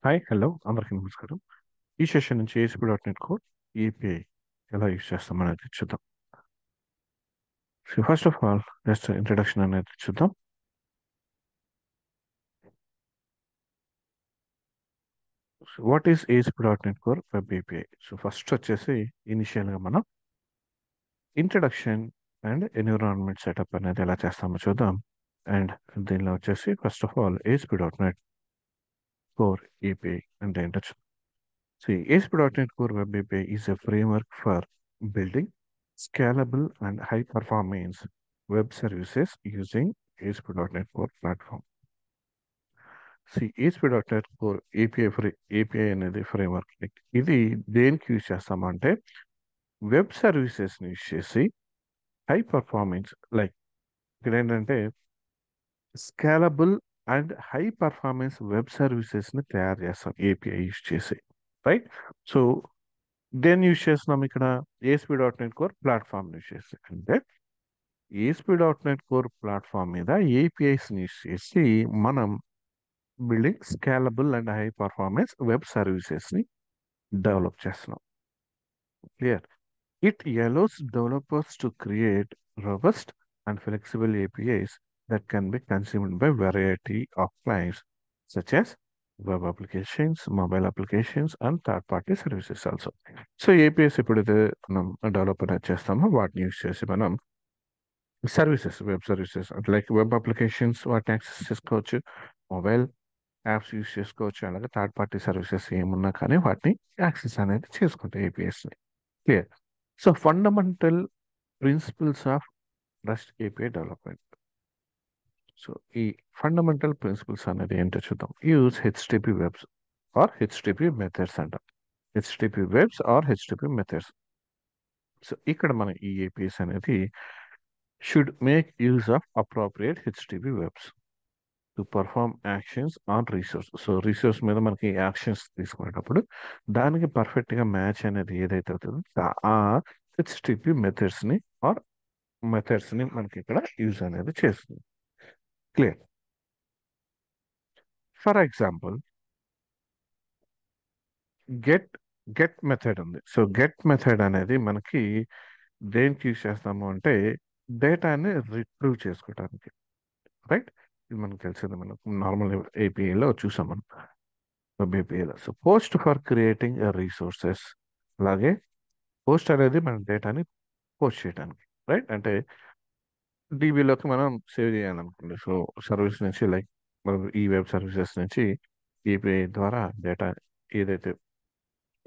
Hi hello అందరికీ నమస్కారం. ఈ సెషన్ నుంచి ASP.NET కోడ్ ఏపీఐ ఎలా యూజ్ చేస్తాం అనేది చూద్దాం. So first of all just introduction అనేది చూద్దాం. What is ASP.NET core web API? So first వచ్చేసి ఇనిషియల్గా మనం ఇంట్రడక్షన్ అండ్ ఎన్విరాన్మెంట్ సెటప్ అనేది ఎలా చేస్తామో చూద్దాం. అండ్ దీనిలో వచ్చేసి first of all ASP.NET core API అంటే ఏంటో చూద్దాం. See, ASP.NET Core Web API is a framework for building scalable and high-performance web services using ASP.NET Core Platform. See, ASP.NET Core API అనేది ఫ్రేమ్వర్క్. ఇది దేనికి use చేస్తామంటే web సర్వీసెస్ని use చేసి high performance ఇక్కడ ఏంటంటే scalable and high performance web సర్వీసెస్ని తయారు చేస్తాం ఏపీఐ యూజ్ చేసి, రైట్? సో దేన్ని యూజ్ చేస్తున్నాం ఇక్కడ? ASP.NET కోర్ ప్లాట్ఫామ్ యూజ్ చేసి, అంటే ASP.NET కోర్ ప్లాట్ఫామ్ మీద ఏపీఐస్ని యూజ్ చేసి మనం building scalable and high performance web సర్వీసెస్ని డెవలప్ చేస్తున్నాం. Clear? It allows developers to create robust and flexible APIs that can be consumed by variety of clients such as web applications, mobile applications, and third-party services also. So APS ఎప్పుడైతే మనం develop అనేది చేస్తామో వాటిని use చేసి మనం services, web services like web applications వాటిని access చేసుకోవచ్చు, mobile apps use చేసుకోవచ్చు, అలాగే థర్డ్ పార్టీ సర్వీసెస్ ఏమున్నా కానీ వాటిని యాక్సెస్ అనేది చేసుకుంటాయి ఏపీఎస్ని. Clear? So fundamental principles of REST API development. So ఈ ఫండమెంటల్ ప్రిన్సిపల్స్ అనేది ఏంటో చూద్దాం. Use HTTP verbs or HTTP methods అంటాం. HTTP verbs or HTTP methods. So ఇక్కడ మన ఈ ఏపీఎస్ అనేది should make use of appropriate HTTP verbs to perform actions on resource. So resource మీద మనకి యాక్షన్స్ తీసుకునేటప్పుడు దానికి పర్ఫెక్ట్గా మ్యాచ్ అనేది ఏదైతే అవుతుందో ఆ హెచ్టిపి మెథడ్స్ని మనకి ఇక్కడ యూజ్ అనేది చేస్తుంది. Clear? For example get get method ఉంది. సో గెట్ మెథడ్ అనేది మనకి దేనికి యూజ్ చేస్తాము అంటే డేటాని రిట్రీవ్ చేసుకోవడానికి, రైట్? ఇది మనకు తెలిసింది, మనకు నార్మల్ ఏపీఐలో చూసాం మనం వెబ్ ఏపీఐలో. So post for creating resources, అలాగే పోస్ట్ అనేది మన డేటాని పోస్ట్ చేయడానికి, రైట్? అంటే డీబీలోకి మనం సేవ్ చేయాలనుకోండి. సో సర్వీస్ నుంచి మనం ఈ వెబ్ సర్వీసెస్ నుంచి ఏపీఐ ద్వారా డేటా ఏదైతే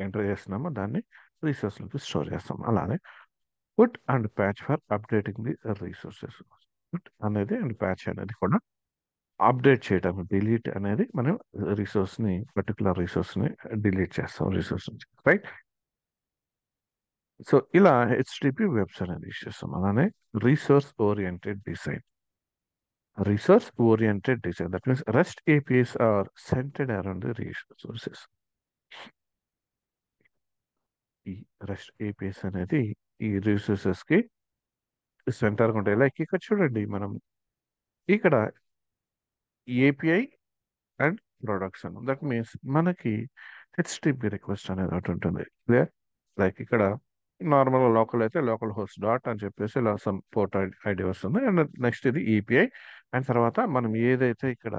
ఎంటర్ చేస్తున్నామో దాన్ని రీసోర్స్లోకి స్టోర్ చేస్తాం. అలానే put and patch for updating the resources. Put అనేది అండ్ ప్యాచ్ అనేది కూడా అప్డేట్ చేయడం, డిలీట్ అనేది మనం పర్టికులర్ రిసోర్స్ని డిలీట్ చేస్తాం రిసోర్స్ నుంచి, రైట్? సో ఇలా హెచ్టిపి వెబ్స్ అనేది యూస్ చేస్తాం. అలానే resource oriented design that means REST APIs are centred around the resources. ఈ REST APIs అనేది ఈ రిసోర్సెస్ కి సెంటర్గా ఉంటాయి. లైక్ ఇక్కడ చూడండి, మనం ఇక్కడ API and production, that means మనకి హెచ్టిపి రిక్వెస్ట్ అనేది ఒకటి ఉంటుంది. క్లియర్? లైక్ ఇక్కడ నార్మల్ లోకల్ అయితే లోకల్ హోస్ట్ డాట్ అని చెప్పేసి ఇలా సమ్ పోర్ట్ ఐడి వస్తుంది. అండ్ నెక్స్ట్ ఇది ఈపీఐ. అండ్ తర్వాత మనం ఏదైతే ఇక్కడ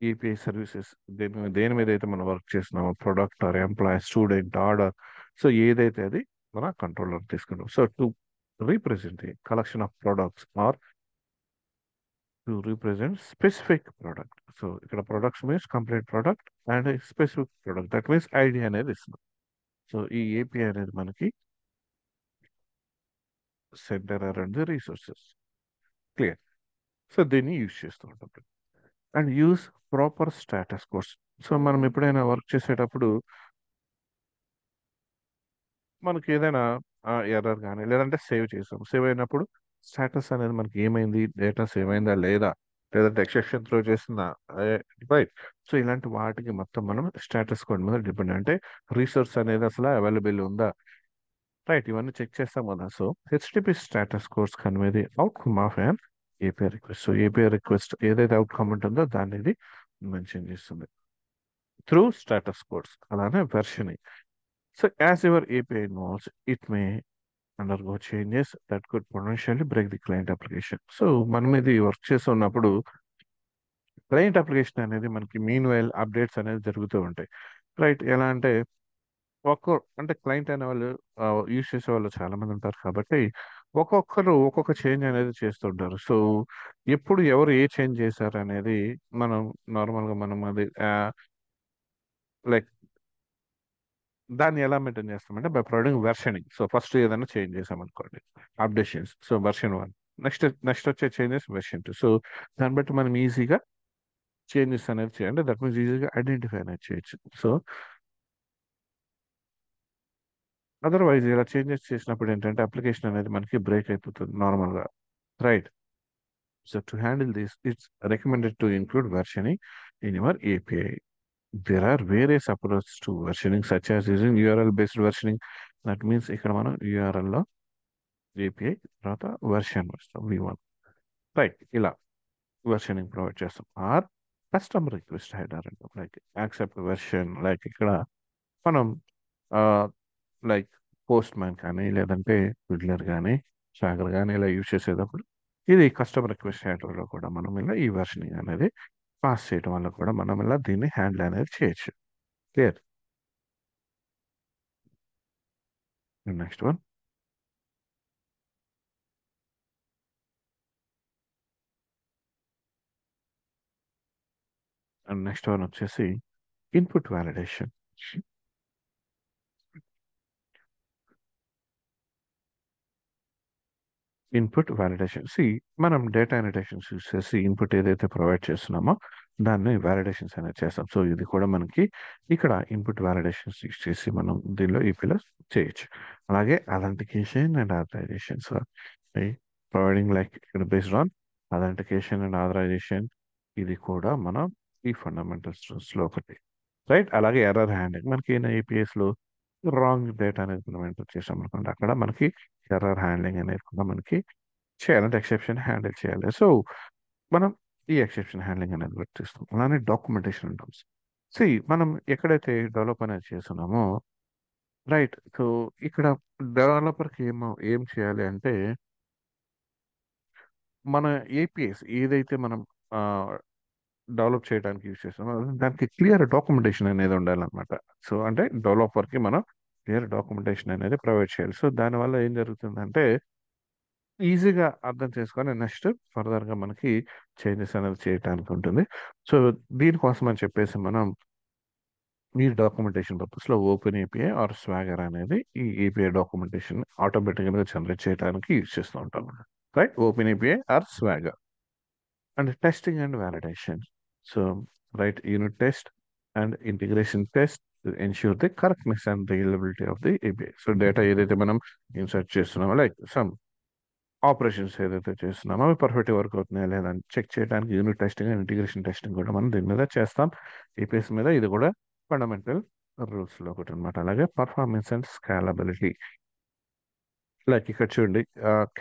ఏపీఐ సర్వీసెస్ దేని మీద అయితే మనం వర్క్ చేస్తున్నామో product or employee, student, order, so ఏదైతే అది మన కంట్రోలర్ తీసుకుంటాం. So to represent the collection of products or to represent specific product. So ఇక్కడ products means complete product and specific product, that means ID అనేది ఇస్తుంది. So ఈ API అనేది మనకి center around the resources. Clear? So దీన్ని use చేస్తూ ఉంటాం. And use proper status codes. So మనం ఎప్పుడైనా వర్క్ చేసేటప్పుడు మనకి ఏదైనా ఎర్రర్ కానీ లేదంటే సేవ్ చేసాం, సేవ్ అయినప్పుడు స్టేటస్ అనేది మనకి ఏమైంది, డేటా సేవ్ అయిందా లేదా, లేదంటే ఎక్సెప్షన్ త్రో చేసిందా, రైట్? సో ఇలాంటి వాటికి మొత్తం మనం స్టేటస్ కోడ్ మీద డిపెండ్, అంటే రీసోర్స్ అనేది అసలు అవైలబుల్ ఉందా, రైట్? ఇవన్నీ చెక్ చేస్తాం కదా. So HTTP status codes convey the outcome of an API request. So API request ఏదైతే అవుట్కమ్ ఉంటుందో దాన్ని ఇది మెన్షన్ చేస్తుంది. త్రూ స్టేటస్ కోడ్స్ అలానే versioning. So as your API involves it may undergo changes that could potentially break the client application. So మనం ఇది work చేస్తున్నప్పుడు client application అనేది మనకి మీన్ వైల్ అప్డేట్స్ అనేది జరుగుతూ ఉంటాయి. రైట్, ఎలా అంటే అంటే క్లయింట్ అనే వాళ్ళు యూజ్ చేసే వాళ్ళు చాలా మంది ఉంటారు కాబట్టి ఒక్కొక్కరు ఒక్కొక్క చేంజ్ అనేది చేస్తుంటారు. సో ఎప్పుడు ఎవరు ఏ చేంజ్ చేశారు అనేది మనం నార్మల్గా మనం అది లైక్ దాన్ని ఎలా మెయింటైన్ చేస్తామంటే బై ప్రొవైడింగ్ వెర్షనింగ్. సో ఫస్ట్ ఏదైనా చేంజ్ చేసామనుకోండి, అప్డేషన్స్, సో వెర్షన్ 1, నెక్స్ట్ వచ్చే చేంజెస్ వెర్షన్ 2. సో దాన్ని బట్టి మనం ఈజీగా చేంజెస్ అనేది చేయండి, దట్ మీన్స్ ఈజీగా ఐడెంటిఫై అనేది చేయొచ్చు. సో అదర్వైజ్ ఇలా చేంజెస్ చేసినప్పుడు ఏంటంటే అప్లికేషన్ అనేది మనకి బ్రేక్ అయిపోతుంది నార్మల్గా. Right. So to handle this it's recommended to include versioning in your API. There are various approaches to versioning, such as using URL based versioning. That means ఇక్కడ మనం URL లో API తర్వాత version వస్తాం V1. Right, ఇలా వెర్షనింగ్ provide చేస్తాం. Are customer request header అంటాం, like accept version. Like ఇక్కడ మనం లైక్ పోస్ట్ మ్యాన్ కానీ లేదంటే విడ్లర్ కానీ షాగర్ కానీ ఇలా యూజ్ చేసేటప్పుడు ఇది కస్టమర్ రిక్వెస్ట్ హెడర్లో కూడా మనం ఇలా ఈ వెర్షనింగ్ అనేది పాస్ చేయడం వల్ల కూడా మనం ఇలా దీన్ని హ్యాండిల్ అనేది చేయొచ్చు. Clear. Next one. And next one వచ్చేసి ఇన్పుట్ వ్యాలిడేషన్. ఇన్పుట్ వ్యాలిడేషన్ మనం డేటా అనటేషన్స్ యూస్ చేసి ఇన్పుట్ ఏదైతే ప్రొవైడ్ చేస్తున్నామో దాన్ని వ్యాలిడేషన్స్ అనేది చేస్తాం. సో ఇది కూడా మనకి ఇక్కడ ఇన్పుట్ వ్యాలిడేషన్స్ యూస్ చేసి మనం దీనిలో ఈపీలో చేయొచ్చు. అలాగే authentication and authorisations providing like ఇక్కడ based on authentication and authorisation, ఇది కూడా మనం ఈ ఫండమెంటల్స్ లో ఒకటి. రైట్. అలాగే ఎర్రర్ హ్యాండింగ్, మనకి ఏపీఎస్ లో రాంగ్ డేటా అనేది మనం ఎంటర్ చేసాం అనుకోండి, అక్కడ మనకి ఎర్రర్ హ్యాండ్లింగ్ అనేది కూడా మనకి చేయాలంటే ఎక్సెప్షన్ హ్యాండిల్ చేయాలి. సో మనం ఈ ఎక్సెప్షన్ హ్యాండ్లింగ్ అనేది వర్తిస్తాం. అలానే డాక్యుమెంటేషన్ అంటాం. మనం ఎక్కడైతే డెవలప్ అనేది చేస్తున్నామో, రైట్, సో ఇక్కడ డెవలపర్కి ఏం చేయాలి అంటే మన ఏపీఎస్ ఏదైతే మనం డెవలప్ చేయడానికి యూజ్ చేస్తామో దానికి క్లియర్ డాక్యుమెంటేషన్ అనేది ఉండాలన్నమాట. సో అంటే డెవలపర్కి మనం క్లియర్ డాక్యుమెంటేషన్ అనేది ప్రొవైడ్ చేయాలి. సో దానివల్ల ఏం జరుగుతుందంటే ఈజీగా అర్థం చేసుకొని నెక్స్ట్ ఫర్దర్గా మనకి చేంజెస్ అనేది చేయడానికి ఉంటుంది. సో దీనికోసం అని చెప్పేసి మనం ఈ డాక్యుమెంటేషన్ పర్పస్లో ఓపెన్ ఏపీఐ ఆర్ స్వాగర్ అనేది ఈ ఏపీఐ డాక్యుమెంటేషన్ ఆటోమేటిక్గా జనరేట్ చేయడానికి యూజ్ చేస్తూ ఉంటాం. Right, open API or Swagger. And testing and validation. So right, unit test and integration test to ensure the correctness and reliability of the API. So data ఏదైతే మనం insert చేస్తున్నామో like some operations ఏదైతే చేస్తున్నామో అవి పర్ఫెక్ట్గా work అవుతున్నాయా లేదా అని చెక్ చేయడానికి unit testing and integration testing కూడా మనం దీని మీద చేస్తాం, ఏపీఎస్ మీద. ఇది కూడా ఫండమెంటల్ రూల్స్లో ఒకటి అనమాట. అలాగే పర్ఫార్మెన్స్ అండ్ స్కాలబిలిటీ, లైక్ ఇక్కడ చూడండి,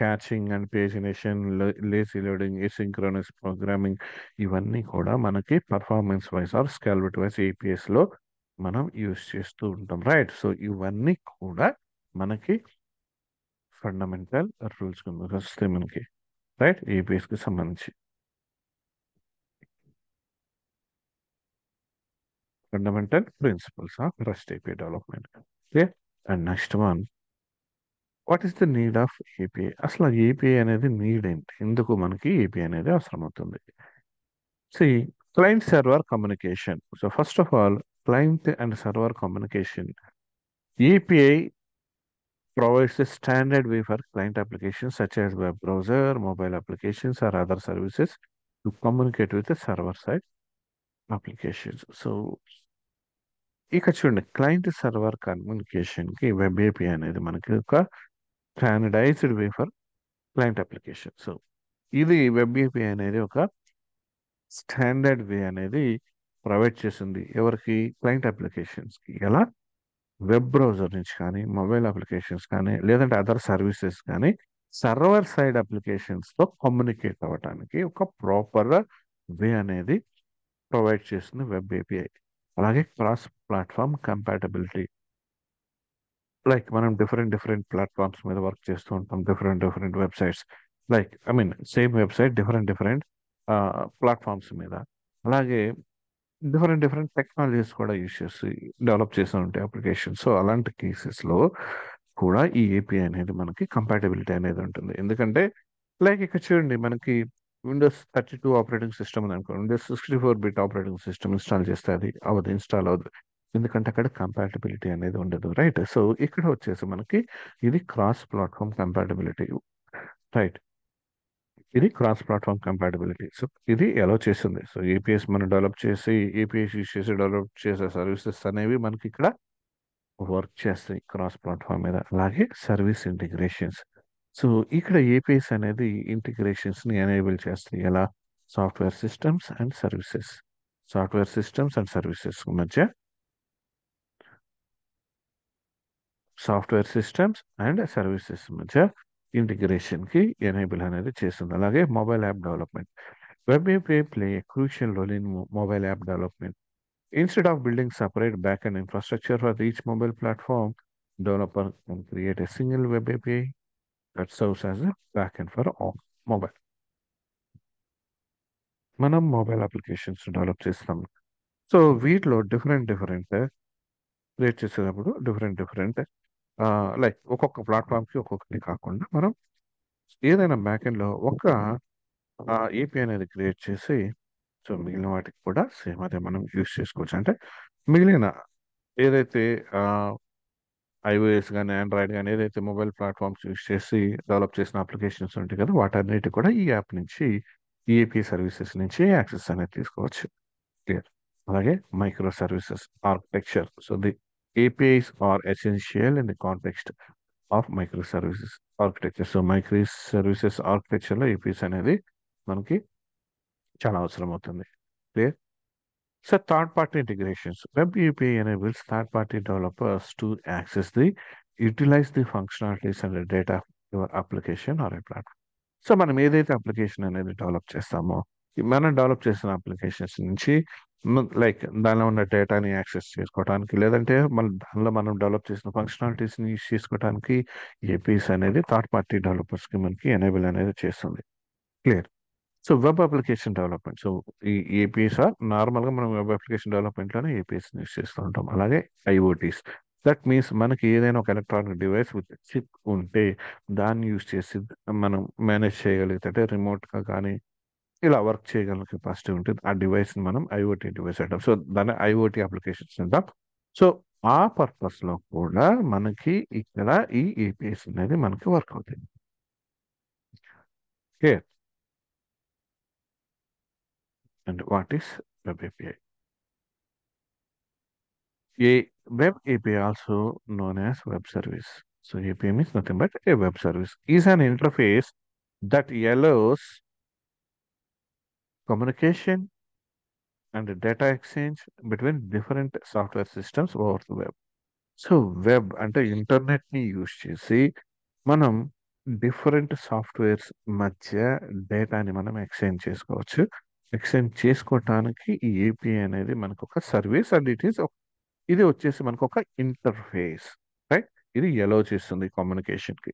caching and pagination, lazy loading, asynchronous programming, ఇవన్నీ కూడా మనకి performance wise or scalability wise ఏపీఎస్లో మనం యూస్ చేస్తూ ఉంటాం. రైట్, సో ఇవన్నీ కూడా మనకి ఫండమెంటల్ రూల్స్ వస్తాయి మనకి, రైట్, ఏపీఎస్కి సంబంధించి fundamental principles of REST API development. Okay. And next one, what is the need of API? అసలు ఏపీఐ అనేది నీడ్ ఏంటి, ఎందుకు మనకి ఏపీఐ అనేది అవసరం అవుతుంది? See client server communication. So first of all, client and server communication. API provides a standard way for client applications such as web browser, mobile applications, or other services to communicate with the server side applications. So ఇక చూడండి, client server కమ్యూనికేషన్కి web API అనేది మనకి ఒక standardized way for client application. So ఇది web API అనేది ఒక standard way అనేది ప్రొవైడ్ చేస్తుంది ఎవరికి? క్లయింట్ అప్లికేషన్స్కి. ఎలా? వెబ్ బ్రౌజర్ నుంచి కానీ, మొబైల్ అప్లికేషన్స్ కానీ, లేదంటే అదర్ సర్వీసెస్ కానీ సర్వర్ సైడ్ అప్లికేషన్స్తో కమ్యూనికేట్ అవ్వడానికి ఒక ప్రాపర్ వే అనేది ప్రొవైడ్ చేస్తుంది వెబ్ ఏపీఐ. అలాగే క్రాస్ ప్లాట్ఫామ్ కంపాటబిలిటీ. లైక్ మనం డిఫరెంట్ ప్లాట్ఫామ్స్ మీద వర్క్ చేస్తూ ఉంటాం, different websites. Like I mean same website different platforms మీద. అలాగే డిఫరెంట్ టెక్నాలజీస్ కూడా యూస్ చేసి డెవలప్ చేస్తూ ఉంటాయి అప్లికేషన్. సో అలాంటి కేసెస్లో కూడా ఈ ఏపీఐ అనేది మనకి కంపాటబిలిటీ అనేది ఉంటుంది. ఎందుకంటే లైక్ ఇక్కడ చూడండి, మనకి Windows 32 ఆపరేటింగ్ సిస్టమ్ ఉంది అనుకో, Windows 64 bit operating system install చేస్తే అది అవ్వదు, ఇన్స్టాల్ అవ్వదు. ఎందుకంటే అక్కడ కంపాటబిలిటీ అనేది ఉండదు, రైట్? సో ఇక్కడ వచ్చేసి మనకి ఇది క్రాస్ ప్లాట్ఫామ్ కంపాటబిలిటీ, రైట్? ఇది క్రాస్ ప్లాట్ఫామ్ కంపాటబిలిటీ. సో ఇది ఎలా చేస్తుంది. సో ఏపీఎస్ మనం డెవలప్ చేసి, ఏపీఎస్ యూస్ చేసి డెవలప్ చేసే సర్వీసెస్ అనేవి మనకి ఇక్కడ వర్క్ చేస్తాయి క్రాస్ ప్లాట్ఫామ్ మీద. అలాగే సర్వీస్ ఇంటిగ్రేషన్స్. సో ఇక్కడ ఏపీఎస్ అనేది ఇంటిగ్రేషన్స్ ని ఎనేబుల్ చేస్తాయి. ఎలా? Software systems and services. Software systems and services మధ్య, సాఫ్ట్వేర్ సిస్టమ్స్ అండ్ సర్వీసెస్ మధ్య ఇంటిగ్రేషన్ కి ఎనేబుల్ అనేది చేస్తుంది. అలాగే mobile app development. Web API play a crucial role in mobile app development. Instead of building separate backend infrastructure for each mobile platform, developer can create a single web API that serves as a backend for all mobile. మనం mobile applications develop చేస్తాం. So వీటిలో different create చేసేటప్పుడు different like ఒక్కొక్క ప్లాట్ఫామ్కి ఒక్కొక్కటి కాకుండా మనం ఏదైనా backend లో ఒక ఏపీ అనేది క్రియేట్ చేసి, సో మిగిలిన వాటికి కూడా సేమ్ అదే మనం యూస్ చేసుకోవచ్చు. అంటే మిగిలిన ఏదైతే ఐఓఎస్ కానీ ఆండ్రాయిడ్ కానీ ఏదైతే మొబైల్ ప్లాట్ఫామ్స్ యూస్ చేసి డెవలప్ చేసిన అప్లికేషన్స్ ఉంటాయి కదా, వాటన్నిటి కూడా ఈ యాప్ నుంచి, ఈ ఏపీ సర్వీసెస్ నుంచి యాక్సెస్ అనేది తీసుకోవచ్చు. క్లియర్. అలాగే micro services architecture. So the APIs are essential in the context of microservices architecture. So micro services ఆర్కిటెక్చర్లో ఏపీఎస్ అనేది మనకి చాలా అవసరం అవుతుంది. Clear. So third party integrations. Web API enables third party developers to access the utilize the functionalities and the data of your application or a platform. So మనం ఏదైతే application అనేది develop చేస్తామో, ఈ మనం డెవలప్ చేసిన అప్లికేషన్స్ నుంచి like దానిలో ఉన్న డేటాని యాక్సెస్ చేసుకోవడానికి, లేదంటే దానిలో మనం డెవలప్ చేసిన ఫంక్షనాలిటీస్ని యూస్ చేసుకోవడానికి ఏపీఎస్ అనేది థర్డ్ పార్టీ డెవలపర్స్కి మనకి ఎనేబుల్ అనేది చేస్తుంది. Clear. So web application development. So ఈ ఏపీఎస్ నార్మల్గా మనం వెబ్ అప్లికేషన్ డెవలప్మెంట్లోనే ఏపీఎస్ యూస్ చేస్తూ ఉంటాం. అలాగే ఐఓటీస్. దట్ మీన్స్ మనకి ఏదైనా ఒక ఎలక్ట్రానిక్ డివైస్ విత్ చిప్ ఉంటే దాన్ని యూస్ చేసి మనం మేనేజ్ చేయగలిగితే, అంటే రిమోట్గా కానీ ఇలా వర్క్ చేయగల కెపాసిటీ ఉంటుంది ఆ డివైస్ని మనం ఐఓటీ డివైస్ అంటాం. సో దాన్ని ఐఓటీ అప్లికేషన్స్ అంటాం. సో ఆ పర్పస్లో కూడా మనకి ఇక్కడ ఈ ఏపీఎస్ అనేది మనకి వర్క్ అవుతుంది. Okay. And what is web API? A web API, also known as web service. So API means nothing but a web service, is an interface that allows communication and data exchange between different software systems over the web. So web అంటే internet ని use చేసి మనం different softwares మధ్య డేటాని మనం exchange చేసుకోవచ్చు. Exchange చేసుకోవటానికి ఈ ఏపీఐ అనేది మనకు ఒక సర్వీస్, అండ్ ఇది వచ్చేసి మనకు ఒక ఇంటర్ఫేస్, రైట్? ఇది ఎలో చేస్తుంది కమ్యూనికేషన్ కి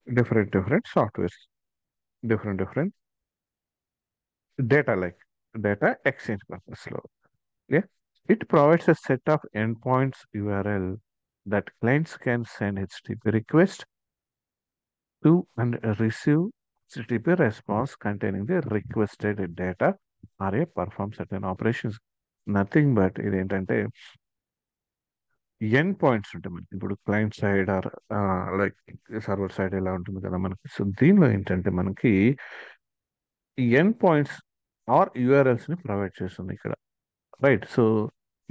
different softwares, different data, like data exchange purpose లో. Yeah. It provides a set of endpoints URL that clients can send HTTP request to and receive HTTP response containing the requested data or a perform certain operations. Nothing but ఇదేంటంటే end points ఉంటాయి మనకి. ఇప్పుడు client side or like server side ఎలా ఉంటుంది కదా మనకి. So దీనిలో ఏంటంటే మనకి ఎండ్ పాయింట్స్ ఆర్ ని ప్రొవైడ్ చేస్తుంది ఇక్కడ, రైట్? సో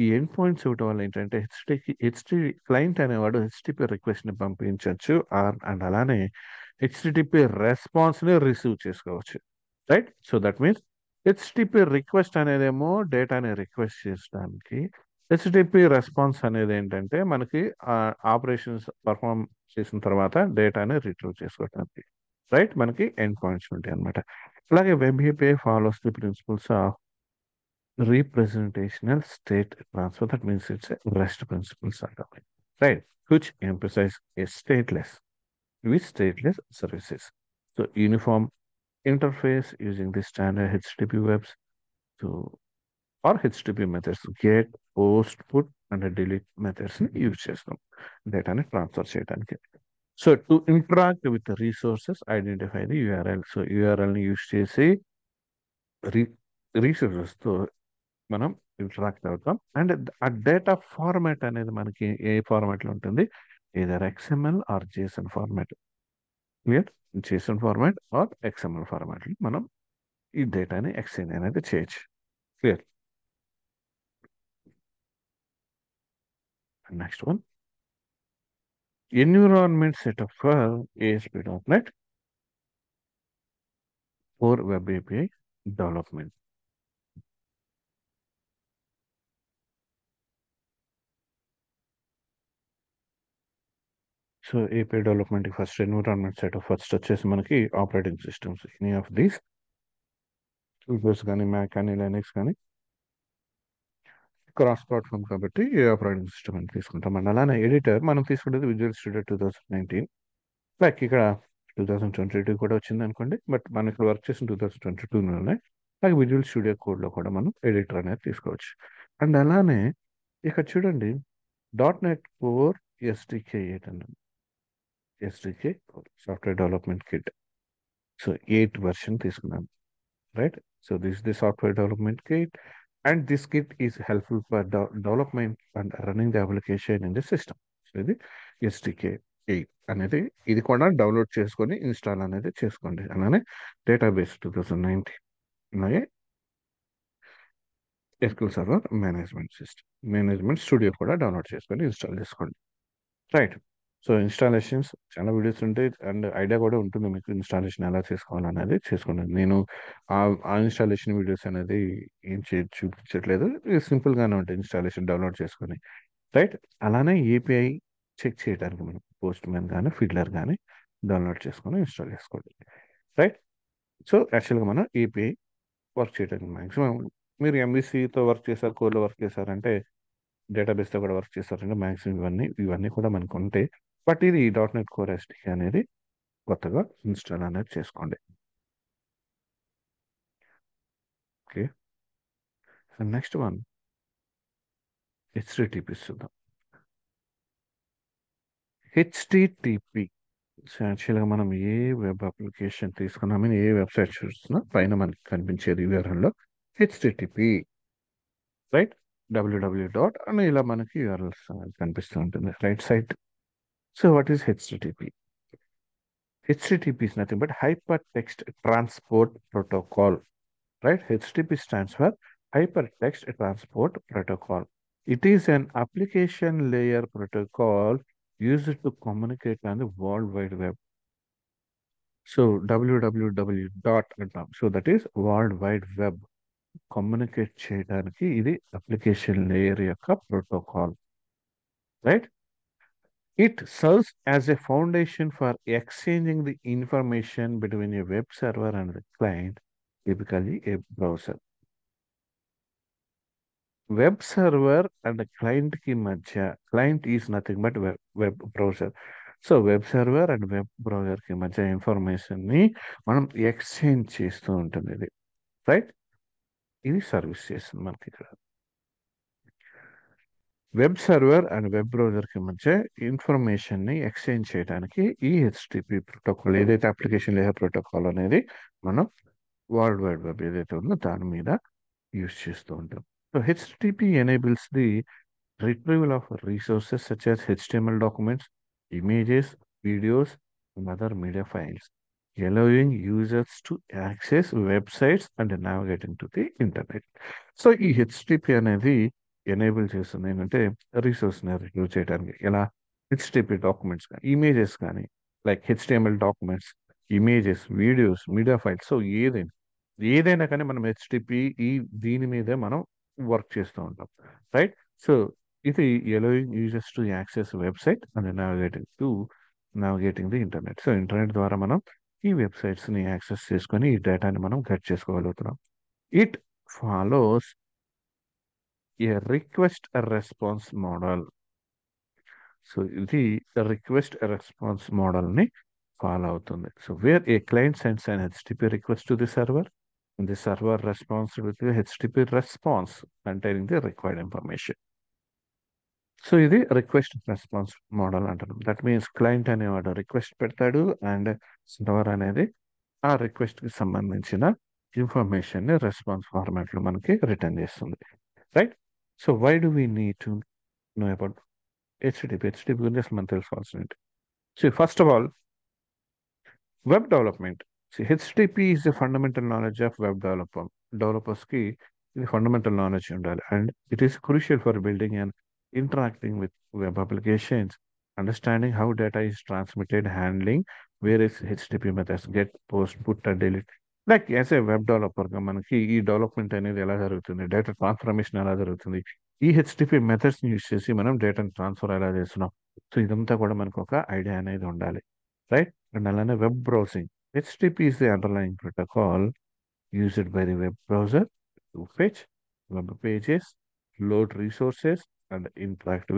ఈ ఎండ్ పాయింట్స్ ఇవ్వటం వల్ల ఏంటంటే క్లయింట్ అనేవాడు హెచ్టిపి రిక్వెస్ట్ ని పంపించవచ్చు, అండ్ అలానే హెచ్టిటిపి రెస్పాన్స్ ని రిసీవ్ చేసుకోవచ్చు, right? So that means HTTP request అనేదేమో డేటాని రిక్వెస్ట్ చేయడానికి, హెచ్టిటిపి రెస్పాన్స్ అనేది ఏంటంటే మనకి ఆపరేషన్స్ పర్ఫామ్ చేసిన తర్వాత డేటాని రిట్రీవ్ చేసుకోవడానికి, రైట్? మనకి ఎండ్ పాయింట్స్ ఉంటాయి అనమాట. అలాగే web API follows the principles of representational state transfer. That means it's a REST principles antam, right? Which emphasize a stateless with stateless services. So uniform interface using the standard HTTP webs to or HTTP methods get, post, put and delete methods ని use చేస్తాం డేటాని transfer చేయడానికి. So to interact with resources identify the URL. So URL ని use చేసి రీ resources తో మనం interact అవుతాం. And ఆ డేటా ఫార్మాట్ అనేది మనకి ఏ ఫార్మాట్ లో ఉంటుంది, either XML or JSON format. Clear? JSON format or XML format మనం ఈ డేటాని ఎక్స్చేంజ్ అనేది చేయొచ్చు. Clear? Next one, environment setup for ASP.NET for Web API development. So API development first environment setup first వచ్చేసి మనకి operating systems, any of these Windows కానీ Mac కానీ Linux కానీ క్రాస్ ప్లాట్ఫామ్ కాబట్టి ఏ ఆపరేటింగ్ సిస్టమ్ అని తీసుకుంటాం. అండ్ అలానే ఎడిటర్ మనం తీసుకునేది విజువల్ స్టూడియో 2019. లైక్ ఇక్కడ 2022 కూడా వచ్చింది అనుకోండి, బట్ మనం ఇక్కడ వర్క్ చేసిన 2022లోనే. అలాగే విజువల్ స్టూడియో కోడ్లో కూడా మనం ఎడిటర్ అనేది తీసుకోవచ్చు. అండ్ అలానే ఇక్కడ చూడండి .NET Core SDK 8 అన్నది, SDK software development kit. So 8 version తీసుకున్నాను, right? So this the software development kit and this kit is helpful for development and running the application in the system. So ఇది SDK 8 అనేది, ఇది కూడా download చేసుకొని install అనేది చేసుకోండి. అలానే database 2019, అలాగే SQL server management system, management studio కూడా డౌన్లోడ్ చేసుకొని ఇన్స్టాల్ చేసుకోండి, రైట్? సో ఇన్స్టాలేషన్స్ చాలా వీడియోస్ ఉంటాయి అండ్ ఐడియా కూడా ఉంటుంది మీకు ఇన్స్టాలేషన్ ఎలా చేసుకోవాలనేది చేసుకోండి. నేను ఆ ఇన్స్టాలేషన్ వీడియోస్ అనేది ఏం చూపించట్లేదు, సింపుల్గానే ఉంటాయి ఇన్స్టాలేషన్ డౌన్లోడ్ చేసుకొని, రైట్? అలానే ఏపీఐ చెక్ చేయడానికి మనం పోస్ట్ మ్యాన్ కానీ ఫిడ్లర్ కానీ డౌన్లోడ్ చేసుకొని ఇన్స్టాల్ చేసుకోండి, రైట్? సో యాక్చువల్గా మనం ఏపీఐ వర్క్ చేయడానికి మ్యాక్సిమం మీరు ఎంబీసీతో వర్క్ చేశారు, కోర్లో వర్క్ చేశారంటే, డేటాబేస్తో కూడా వర్క్ చేస్తారంటే మ్యాక్సిమం ఇవన్నీ కూడా మనకు ఉంటాయి. బట్ ఇది .NET Core SDK అనేది కొత్తగా ఇన్స్టాల్ అనేది చేసుకోండి. ఓకే, నెక్స్ట్ వన్ HTTP చూద్దాం. HTTP యాక్చువల్గా మనం ఏ వెబ్ అప్లికేషన్ తీసుకున్నామో, ఏ వెబ్సైట్ చూస్తున్నా పైన మనకి కనిపించేది URL లో HTTP, రైట్? www డాట్ అని ఇలా మనకి URLs కనిపిస్తూ ఉంటుంది right side. So what is HTTP? HTTP is nothing but Hypertext Transport Protocol, right? HTTP stands for Hypertext Transport Protocol. It is an application layer protocol used to communicate on the World Wide Web. So www dot అంటాం. So that is World Wide Web. Communicate చేయడానికి ఇది application layer యొక్క protocol, right? It serves as a foundation for exchanging the information between a web server and the client, typically a browser. Web server and the client ki madhya, client is nothing but web browser. So web server and web browser ki madhya information ni మనం exchange చేస్తూ ఉంటుంది ఇది, right? ఇది service చేస్తుంది మనకి ఇక్కడ. Web server and web browser కి మధ్య ఇన్ఫర్మేషన్ ని ఎక్స్చేంజ్ చేయడానికి ఈ HTTP ప్రోటోకాల్, ఏదైతే అప్లికేషన్ లేయర్ ప్రోటోకాల్ అనేది మనం వరల్డ్ వైడ్ వెబ్ ఏదైతే ఉందో దాని మీద యూజ్ చేస్తూ ఉంటాం. So HTTP enables the retrieval of resources such as HTML documents, images, videos and other media files, allowing users to access websites and navigating to the internet. So ఈ HTTP అనేది enable చేస్తుంది ఏంటంటే రిసోర్స్ని retrieve చేయడానికి. ఎలా? HTTP documents కానీ images కానీ, like HTML documents, images, videos, media files, so ఏదైనా కానీ మనం HTTP దీని మీదే మనం వర్క్ చేస్తూ ఉంటాం, రైట్? సో ఇది allowing users to access website and navigating the internet. So internet ద్వారా మనం ఈ వెబ్సైట్స్ని యాక్సెస్ చేసుకొని ఈ డేటాని మనం గెట్ చేసుకోగలుగుతున్నాం. It follows a request response model. So ఇది రిక్వెస్ట్ రెస్పాన్స్ మోడల్ని ఫాలో అవుతుంది. So where a client sends an HTTP request to the server, and the server responds with the HTTP response containing the required information. So ఇది request response model అంటారు. That means client అనేవాడు request పెడతాడు and server అనేది ఆ రిక్వెస్ట్కి సంబంధించిన ఇన్ఫర్మేషన్ని response ఫార్మాట్లో మనకి రిటర్న్ చేస్తుంది. Right. So why do we need to know about HTTP గురించి అసలు మనం తెలుసుకోవాల్సింది. So first of all web development. HTTP is the fundamental knowledge of web డెవలపర్స్కి ఇది ఫండమెంటల్ నాలెడ్జ్ ఉండాలి and it is crucial for building and interacting with web applications, understanding how data is transmitted, handling various HTTP methods, get, post, put, and delete. Like as a web డెవలపర్గా మనకి ఈ development అనేది ఎలా జరుగుతుంది, data transformation ఎలా జరుగుతుంది, ఈ HTTP మెథడ్స్ని use చేసి మనం డేటాను ట్రాన్స్ఫర్ ఎలా చేస్తున్నాం. సో ఇదంతా కూడా మనకు ఒక ఐడియా అనేది ఉండాలి. రైట్. అండ్ అలానే web browsing. HTTP is the underline protocol used by the web browser to fetch web pages, load resources, and interact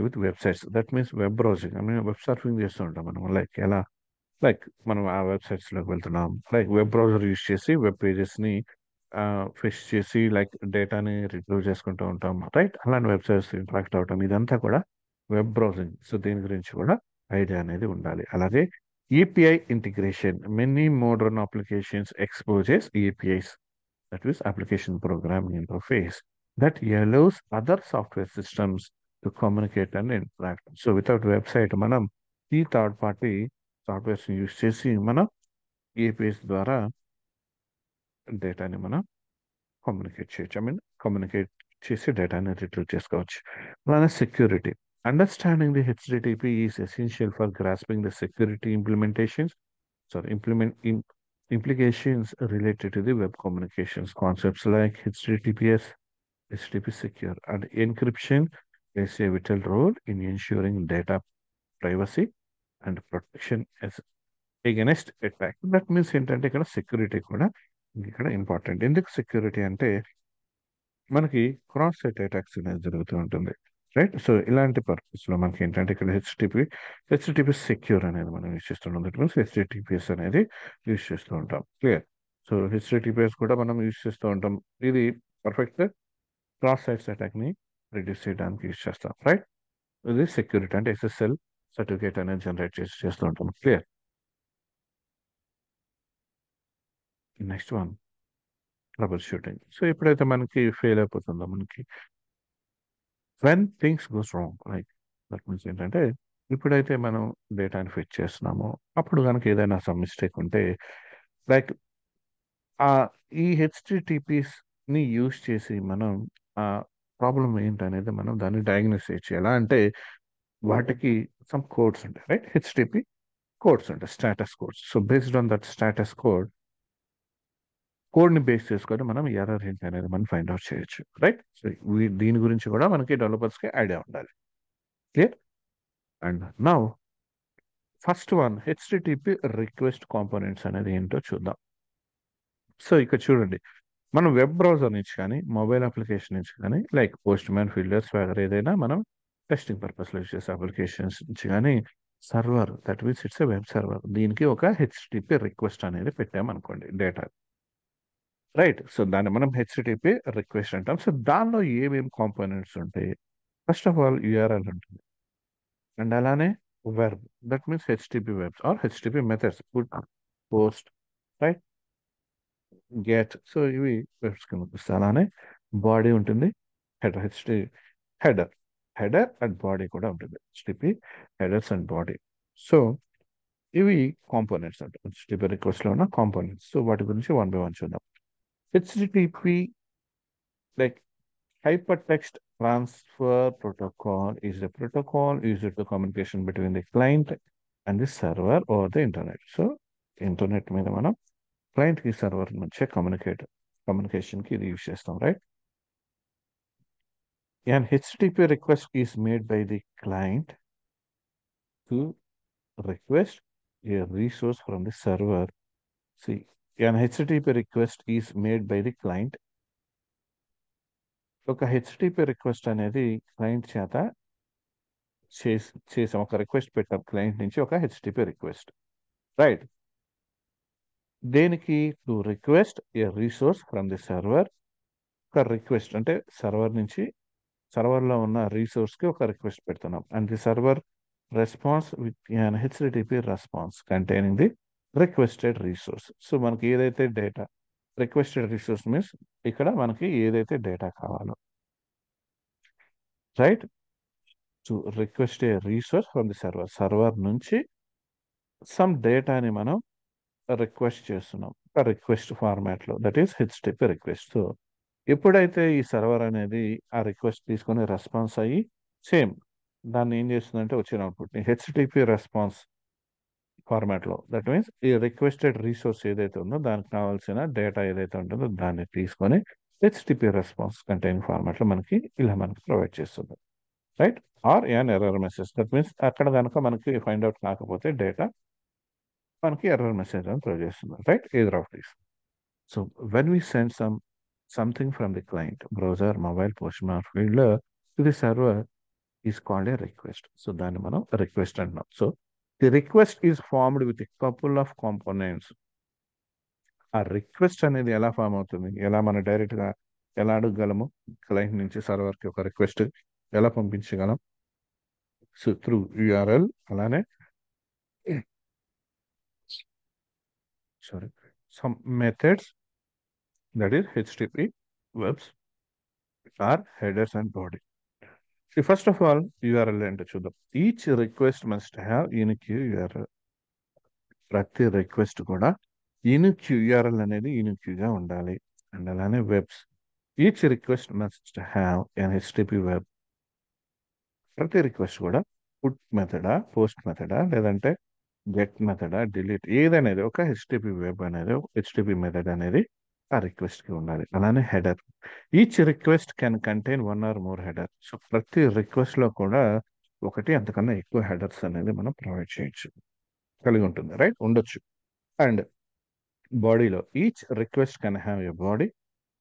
with websites. That means web browsing. I mean, web surfing చేస్తూ ఉంటాం మనం. Like ఎలా, like మనం ఆ వెబ్సైట్స్లోకి వెళ్తున్నాం, like web browser use చేసి web పేజెస్ని fetch చేసి like డేటాని రిట్రీవ్ చేసుకుంటూ ఉంటాం. రైట్. అలాంటి వెబ్సైట్స్ ఇంటరాక్ట్ అవటం ఇదంతా కూడా వెబ్ బ్రౌజింగ్. సో దీని గురించి కూడా ఐడియా అనేది ఉండాలి. అలాగే API integration. Many modern applications exposes APIs, that is application programming interface, that allows other software systems to communicate and interact. So without website, మనం ఈ థర్డ్ పార్టీ సాఫ్ట్వేర్స్ యూస్ చేసి మనం APIs ద్వారా డేటాని మనం కమ్యూనికేట్ చేయొచ్చు. కమ్యూనికేట్ చేసి డేటాని రిట్రీవ్ చేసుకోవచ్చు. అలానే security. Understanding the HTTP is essential for grasping the security implications related to the web communications. Concepts like HTTPS, HTTP secure, and encryption plays a vital role in ensuring data privacy and protection as against attack. That means ఏంటంటే ఇక్కడ security కూడా ఇక్కడ important. ఎందుకు security అంటే మనకి cross site attacks అనేది జరుగుతూ ఉంటుంది. రైట్. సో ఇలాంటి పర్పస్లో మనకి ఏంటంటే ఇక్కడ హెచ్టిటిపి సెక్యూర్ అనేది మనం యూజ్ చేస్తుంటాం. దట్ మీన్స్ HTTPS అనేది యూజ్ చేస్తూ ఉంటాం. క్లియర్. సో HTTPS కూడా మనం యూజ్ చేస్తూ ఉంటాం. ఇది పర్ఫెక్ట్ క్రాస్ సైట్స్ అటాక్ని రిడ్యూస్ చేయడానికి యూజ్ చేస్తాం. రైట్. ఇది సెక్యూరిటీ అంటే SSL సర్టిఫికేట్ అనేది జనరేట్ చేస్తూ ఉంటాం. Clear. Next one trouble shooting. So ఎప్పుడైతే మనకి ఫెయిల్ అయిపోతుందో మనకి when things goes wrong, like that means ఏంటంటే ఇప్పుడైతే మనం డేటాని ఫెచ్ చేస్తున్నామో అప్పుడు కనుక ఏదైనా సమ్ మిస్టేక్ ఉంటే లైక్ ఈ హెచ్టిటిపిస్ని యూజ్ చేసి మనం ఆ ప్రాబ్లం ఏంటనేది మనం దాన్ని డయాగ్నోస్ చేయొచ్చు. ఎలా అంటే వాటికి సమ్ కోడ్స్ ఉంటాయి. రైట్. హెచ్టిటిపి కోడ్స్ ఉంటాయి, status codes. So based on that status కోడ్ని బేస్ చేసుకొని మనం ఎర్రర్ ఏంటి అనేది మనం ఫైండ్ అవుట్ చేయొచ్చు. రైట్. సో దీని గురించి కూడా మనకి డెవలపర్స్కి ఐడియా ఉండాలి. Clear. And now first one HTTP request components అనేది ఏంటో చూద్దాం. సో ఇక్కడ చూడండి, మనం వెబ్ బ్రౌజర్ నుంచి కానీ మొబైల్ అప్లికేషన్ నుంచి కానీ లైక్ పోస్ట్ మ్యాన్, ఫీల్డర్స్ వగైరా ఏదైనా మనం టెస్టింగ్ పర్పస్లో యూజ్ చేసే అప్లికేషన్స్ నుంచి కానీ server, that means it's a web server, దీనికి ఒక హెచ్టిటిపి రిక్వెస్ట్ అనేది పెట్టామనుకోండి డేటా. రైట్. సో దాన్ని మనం హెచ్టిటిపి రిక్వెస్ట్ అంటాం. సో దానిలో ఏమేమి కాంపోనెంట్స్ ఉంటాయి? ఫస్ట్ ఆఫ్ ఆల్ URL ఉంటుంది అండ్ అలానే verb, that means HTTP verbs or HTTP methods, put, post, right, get. So ఇవి వెబ్స్ కింద వస్తాయి. అలానే బాడీ ఉంటుంది, header, header header and body కూడా ఉంటుంది. HTTP headers and body. So ఇవి కాంపోనెంట్స్ అంటే హెచ్టిటిపి రిక్వెస్ట్లో ఉన్న కాంపోనెంట్స్. సో వాటి గురించి వన్ బై వన్ చూద్దాం. HTTP, like hypertext transfer protocol, is a protocol used to communication between the client and the server or the internet. So internet మీద మనం client కి సర్వర్ నుంచే కమ్యూనికేషన్ కి ఇది యూజ్ చేస్తాం. Right. An HTTP request is made by the client to request a resource from the server. See, an HTTP request is made by the client ఒక HTTP request అనేది client చేత చేసాం, ఒక request పెట్టాం client నుంచి, ఒక HTTP request, right. దేనికి? To request A resource from the server. ఒక రిక్వెస్ట్ అంటే సర్వర్ నుంచి, సర్వర్లో ఉన్న రీసోర్స్కి ఒక రిక్వెస్ట్ పెడుతున్నాం, and the server response with an HTTP response containing the requested resource. So మనకి ఏదైతే డేటా రిక్వెస్టెడ్ రిసోర్స్ మీన్స్ ఇక్కడ మనకి ఏదైతే డేటా కావాలో, right. To request A resource from the server, server నుంచి సమ్ డేటాని మనం రిక్వెస్ట్ చేస్తున్నాం ఒక రిక్వెస్ట్ ఫార్మాట్లో, that is HTTP request. So ఎప్పుడైతే ఈ సర్వర్ అనేది ఆ రిక్వెస్ట్ తీసుకొని రెస్పాన్స్ అయ్యి సేమ్ దాన్ని ఏం చేస్తుందంటే వచ్చిన అవుట్పుట్ని హెచ్టిపి రెస్పాన్స్ ఫార్మాట్లో, దట్ మీన్స్ ఈ రిక్వెస్టెడ్ రిసోర్స్ ఏదైతే ఉందో దానికి కావాల్సిన డేటా ఏదైతే ఉంటుందో దాన్ని తీసుకొని హెచ్టిపి రెస్పాన్స్ కంటైన్ ఫార్మాట్లో మనకి ఇలా మనకి ప్రొవైడ్ చేస్తుంది, right. Or an error message, that means అక్కడ కనుక మనకి ఫైండ్ అవుట్ కాకపోతే డేటా మనకి ఎర్రర్ మెసేజ్ అని ప్రొవైడ్ చేస్తుంది, right. either of these. So when we send something from the client, browser, mobile, postmark field to the server is called a request. So దాన్ని మనం request అంటున్నాం. So the request is formed with couple of components. ఆ request అనేది ఎలా form అవుతుంది, ఎలా మనం డైరెక్ట్గా ఎలా అడగగలము క్లయింట్ నుంచి సర్వర్కి ఒక రిక్వెస్ట్ ఎలా పంపించగలం? సో త్రూ యూఆర్ఎల్, అలానే sorry some methods, that is HTTP verbs or headers and body. First of all URL అంటే చూద్దాం. Each request must have unique URL. ప్రతి రిక్వెస్ట్ కూడా యూనిక్ యూఆర్ఎల్ అనేది యూనిక్గా ఉండాలి. అండ్ అలానే verbs, each request must have an HTTP verb. ప్రతి request కూడా పుట్ మెథడా, పోస్ట్ మెథడా, లేదంటే గెట్ మెథడా, డిలీట్ ఏదనేది ఒక హెచ్టిపి వెబ్ అనేది, హెచ్టిపి మెథడ్ అనేది ఆ రిక్వెస్ట్కి ఉండాలి. అలానే header, each request can contain one or more header. So ప్రతి రిక్వెస్ట్లో కూడా ఒకటి అంతకన్నా ఎక్కువ హెడర్స్ అనేది మనం ప్రొవైడ్ చేయొచ్చు, కలిగి ఉంటుంది, రైట్, ఉండొచ్చు. అండ్ బాడీలో each request can have a body.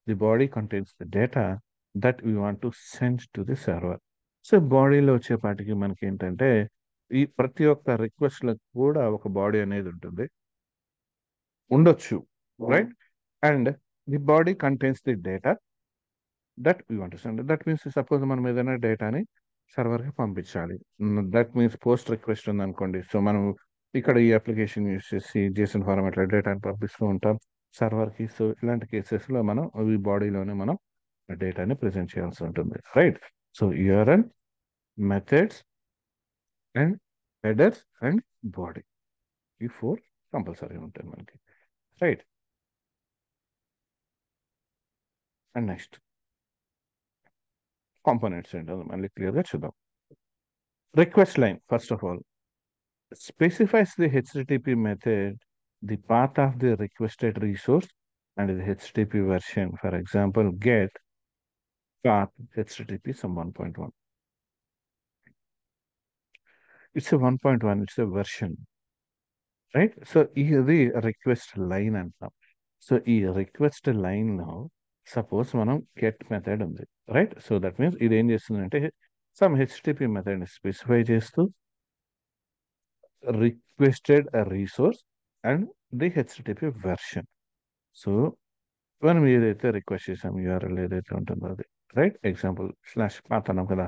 The body contains the data that we want to send to the server. So బాడీలో వచ్చేపాటికి మనకి ఏంటంటే ఈ ప్రతి ఒక్క రిక్వెస్ట్లకు కూడా ఒక బాడీ అనేది ఉంటుంది, ఉండొచ్చు, right. And the body contains the data that we want to send. That means suppose మనం ఏదైనా డేటాని సర్వర్కి పంపించాలి, దట్ మీన్స్ పోస్ట్ రిక్వెస్ట్ ఉంది అనుకోండి. సో మనం ఇక్కడ ఈ అప్లికేషన్ యూస్ చేసి జేసన్ ఫార్మాట్లో డేటాని పంపిస్తూ ఉంటాం సర్వర్కి. సో ఇలాంటి కేసెస్లో మనం ఈ బాడీలోనే మనం డేటాని ప్రెజెంట్ చేయాల్సి ఉంటుంది, right. So URL, methods and headers and body, ఈ 4 కంపల్సరీ ఉంటాయి మనకి, రైట్. అండ్ నెక్స్ట్ కాంపోనెంట్స్ ఏంటో మళ్ళీ క్లియర్గా చూద్దాం. Request line first of all specifies the HTTP method, the path of the requested resource, and the HTTP version. For example, get path HTTP some 1.1. It's a 1.1, it's a version, right? So the request line అంటాం. So ఈ request లైన్లో suppose మనం get method ఉంది, right. So that means ఇది ఏం చేస్తుందంటే some HTTP మెథడ్ని specify చేస్తూ requested resource and the HTTP version. So మనం ఏదైతే రిక్వెస్ట్ చేసాం యూఆర్ఎల్ ఏదైతే ఉంటుందో అది, రైట్. ఎగ్జాంపుల్ స్లాష్ పాత్ అన్నాం కదా,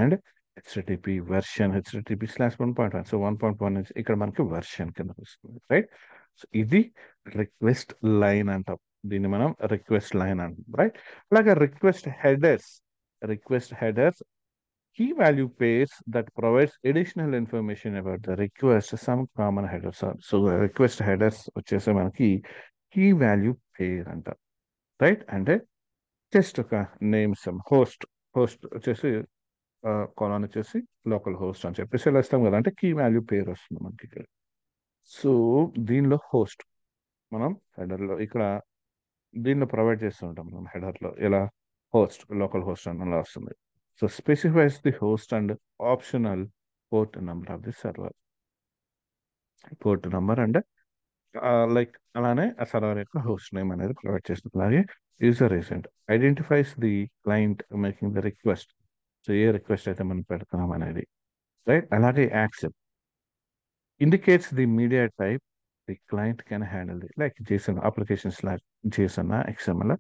and HTTP version HTTP slash 1.1. So 1.1 నుంచి ఇక్కడ మనకి వెర్షన్ కింద వస్తుంది, రైట్. సో ఇది రిక్వెస్ట్ లైన్ అంటాం, దీన్ని మనం రిక్వెస్ట్ లైన్ అంటాం, రైట్. అలాగే request headers key value pairs that provides additional information about the request. Some common headers are, so request headers వచ్చేసి మనకి కీ వాల్యూ పేర్ అంట, రైట్. అంటే జస్ట్ ఒక నేమ్ సమ్ హోస్ట్ వచ్చేసి కాలన్ వచ్చేసి లోకల్ హోస్ట్ అని చెప్పేసి ఇలా ఇస్తాం కదా, అంటే కీ వాల్యూ పేరు వస్తుంది మనకి ఇక్కడ. సో దీనిలో హోస్ట్ మనం హెడర్లో ఇక్కడ దీనిలో ప్రొవైడ్ చేస్తుంటాం మనం హెడర్లో, ఇలా హోస్ట్ లోకల్ హోస్ట్ అని అలా వస్తుంది. So specifies the host and optional port number of the server, port number and like అలానే ఆ సర్వర్ యొక్క హోస్ట్ నేమ్ అనేది ప్రొవైడ్ చేస్తుంది. అలాగే user agent identifies the client making the request. So A request అయితే మనం పెడుతున్నాం అనేది, రైట్. అలాగే accept indicates the media type the client can handle it, like JSON applications like JSON, XML.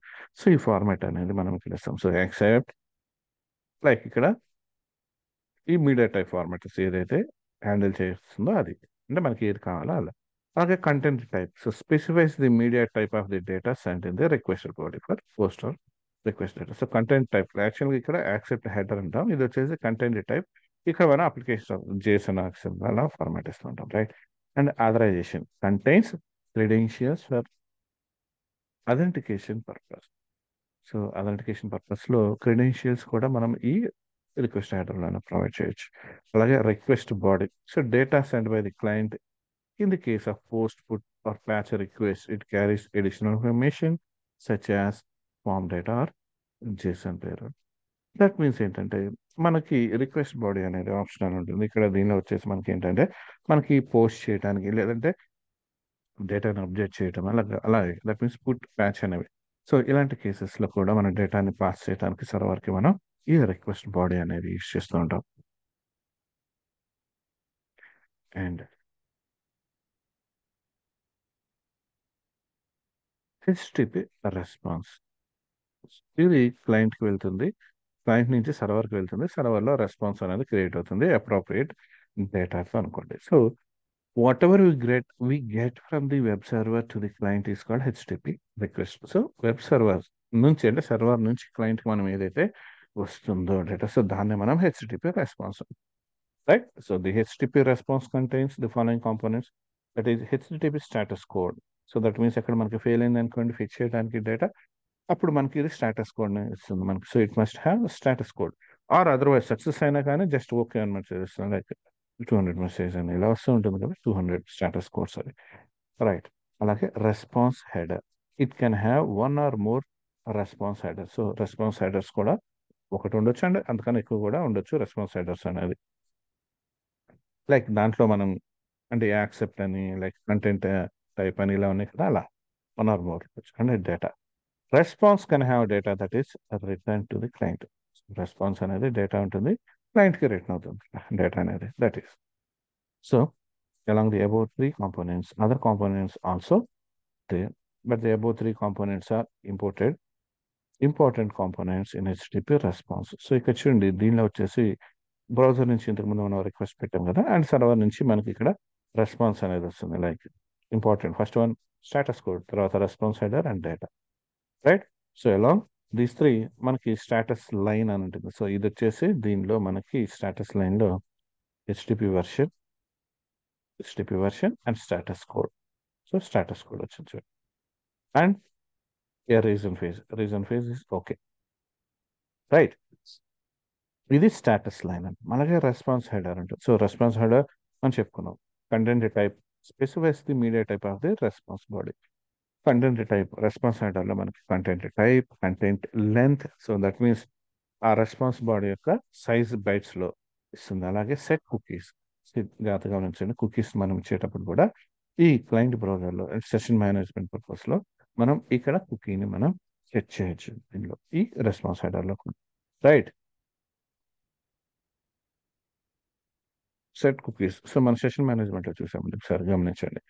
So ఈ format అనేది మనం ఇక్కడ ఇస్తాం. సో యాక్సెప్ట్ లైక్ ఇక్కడ ఈ మీడియా టైప్ ఫార్మాట్స్ ఏదైతే హ్యాండిల్ చేస్తుందో అది, అంటే మనకి ఏది కావాలో అలా. అలాగే content type, so specifies the media type of the data sent in the requested body for post or request data. So content type యాక్చువల్గా ఇక్కడ యాక్సెప్ట్ హెడర్ అంటాం, ఇది వచ్చేసి కంటెంట్ టైప్. ఇక్కడ మనం అప్లికేషన్ జేసన్ యాక్సెప్ట్ అలా ఫార్మాట్ ఇస్తుంటాం, right. And authorisation contains credentials for authentication purpose. So authentication పర్పస్లో క్రెడెన్షియల్స్ కూడా మనం ఈ రిక్వెస్ట్ హెడర్లోనే ప్రొవైడ్ చేయొచ్చు. అలాగే request body, so data send by the client in the case of post put or patch request it carries additional information such as form data or JSON పేరు. That means ఏంటంటే మనకి request body అనేది optional ఉంటుంది. ఇక్కడ దీనిలో వచ్చేసి మనకి ఏంటంటే మనకి పోస్ట్ చేయడానికి లేదంటే డేటాను అప్డేట్ చేయడం అలాగే దట్ మీన్స్ పుట్ ప్యాచ్ అనేవి. సో ఇలాంటి కేసెస్లో కూడా మన డేటాని పాస్ చేయడానికి సర్వర్కి మనం ఈ రిక్వెస్ట్ బాడీ అనేది యూస్ చేస్తూ ఉంటాం. అండ్ హెచ్టిటిపి రెస్పాన్స్, ఇది క్లయింట్కి వెళ్తుంది, క్లయింట్ నుంచి సర్వర్కి వెళ్తుంది, సర్వర్లో రెస్పాన్స్ అనేది క్రియేట్ అవుతుంది అప్రోప్రియేట్ డేటాతో అనుకోండి. So whatever we get from the web server to the client is called HTTP request. So web server నుంచి అంటే సర్వర్ నుంచి క్లయింట్కి మనం ఏదైతే వస్తుందో డేటా, సో దాన్ని మనం HTTP response, right. So the HTTP response contains the following components, that is HTTP status code. So that means ఎక్కడ మనకి ఫెయిల్ అయింది అనుకోండి ఫిక్స్ చేయడానికి డేటా, అప్పుడు మనకి ఇది స్టాటస్ కోడ్ ఇస్తుంది మనకి. So it must have status code, or otherwise success అయినా కానీ జస్ట్ ఓకే అని మనకి చేస్తుంది, లైక్ 200 మెసేజ్ అని ఇలా వస్తూ ఉంటుంది కదా, 200 స్టాటస్ కోడ్స్ అది, రైట్. అలాగే response header, it can have one or more response header. So response headers కూడా ఒకటి ఉండొచ్చు అండ్ అంతకన్నా ఎక్కువ కూడా ఉండొచ్చు రెస్పాన్స్ హెడర్స్ అనేది. లైక్ దాంట్లో మనం అంటే యాక్సెప్ట్ అని, లైక్ కంటెంట్ టైప్ అని ఇలా ఉన్నాయి కదా, అలా వన్ ఆర్ మోర్ అంటే data. Response can have data that is return to the client. Response అనేది డేటా ఉంటుంది, క్లయింట్కి రిటర్న్ అవుతుంది డేటా అనేది, that is. So along the above three components, other components also there, but the above three components are important components in HTTP response. So ఇక్కడ చూడండి దీనిలో వచ్చేసి browser నుంచి ఇంతకుముందు మనం రిక్వెస్ట్ పెట్టాం కదా, అండ్ సర్వర్ నుంచి మనకి ఇక్కడ రెస్పాన్స్ అనేది వస్తుంది. Like important first one status code, తర్వాత response header and data, right. So along these three మనకి స్టాటస్ లైన్ అని ఉంటుంది. సో ఇది వచ్చేసి దీనిలో మనకి స్టాటస్ లైన్లో HTTP version and status code. So status code వచ్చింది చూడండి, and a reason phrase is okay, right. ఇది స్టాటస్ లైన్ అండి. అలాగే రెస్పాన్స్ హెడర్ ఉంటుంది. సో రెస్పాన్స్ హెడర్ అని చెప్పుకున్నాం. Content type specifies the media type of the response body. Content type response హెడర్లో మనకి content type, content length, so that means ఆ response body యొక్క సైజ్ బైట్స్లో ఇస్తుంది. అలాగే సెట్ కుకీస్, జాగ్రత్తగా గమనించండి, కుకీస్ మనం ఇచ్చేటప్పుడు కూడా ఈ క్లయింట్ బ్రౌజర్లో సెషన్ మేనేజ్మెంట్ పర్పస్లో మనం ఇక్కడ కుకీని మనం సెట్ చేయొచ్చు దీనిలో ఈ రెస్పాన్స్ హెడర్లో, రైట్. సెట్ కుకీస్, సో మన సెషన్ మేనేజ్మెంట్లో చూసామండి, ఒకసారి గమనించండి.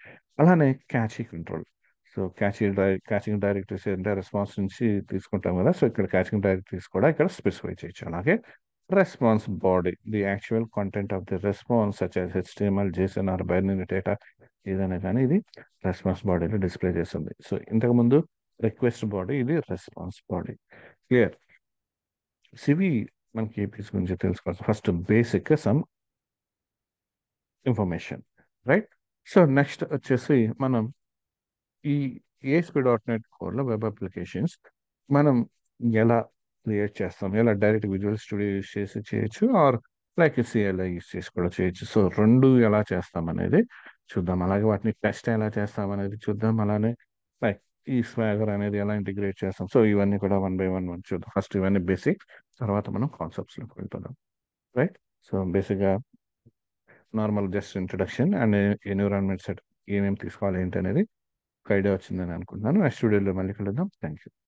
అలానే cache control, so caching directories అంటే రెస్పాన్స్ నుంచి తీసుకుంటాం కదా, సో ఇక్కడ క్యాచింగ్ డైరెక్టరీస్ కూడా ఇక్కడ స్పెసిఫై చేయొచ్చు. అలాగే response body, the actual content of the response such as HTML, JSON or binary data ఏదైనా కానీ ఇది రెస్పాన్స్ బాడీలో డిస్ప్లే చేస్తుంది. సో ఇంతకుముందు రిక్వెస్ట్ బాడీ, ఇది రెస్పాన్స్ బాడీ, క్లియర్. సివి మనకి ఏపీస్ గురించి తెలుసుకోవాలి. First basic some information, right. So next వచ్చేసి మనం ఈ ASP.NET కోడ్లో వెబ్ అప్లికేషన్స్ మనం ఎలా క్రియేట్ చేస్తాం, ఎలా డైరెక్ట్ విజువల్ స్టూడియో యూస్ చేసి చేయొచ్చు, ఆర్ లైక్ CLI యూస్ చేసి కూడా చేయొచ్చు. సో రెండు ఎలా చేస్తాం అనేది చూద్దాం. అలాగే వాటిని టెస్ట్ ఎలా చేస్తాం అనేది చూద్దాం. అలానే లైక్ ఈ స్వాగర్ అనేది ఎలా ఇంటిగ్రేట్ చేస్తాం. సో ఇవన్నీ కూడా వన్ బై వన్ చూద్దాం. ఫస్ట్ ఇవన్నీ బేసిక్, తర్వాత మనం కాన్సెప్ట్స్లోకి వెళ్తున్నాం, రైట్. సో బేసిక్గా normal just introduction and environment set ఏమేమి తీసుకోవాలి ఏంటి అనేది ఒక ఐడియా వచ్చిందని అనుకుంటున్నాను. నెక్స్ట్ వీడియోలో మళ్ళీ కలుద్దాం. Thank you.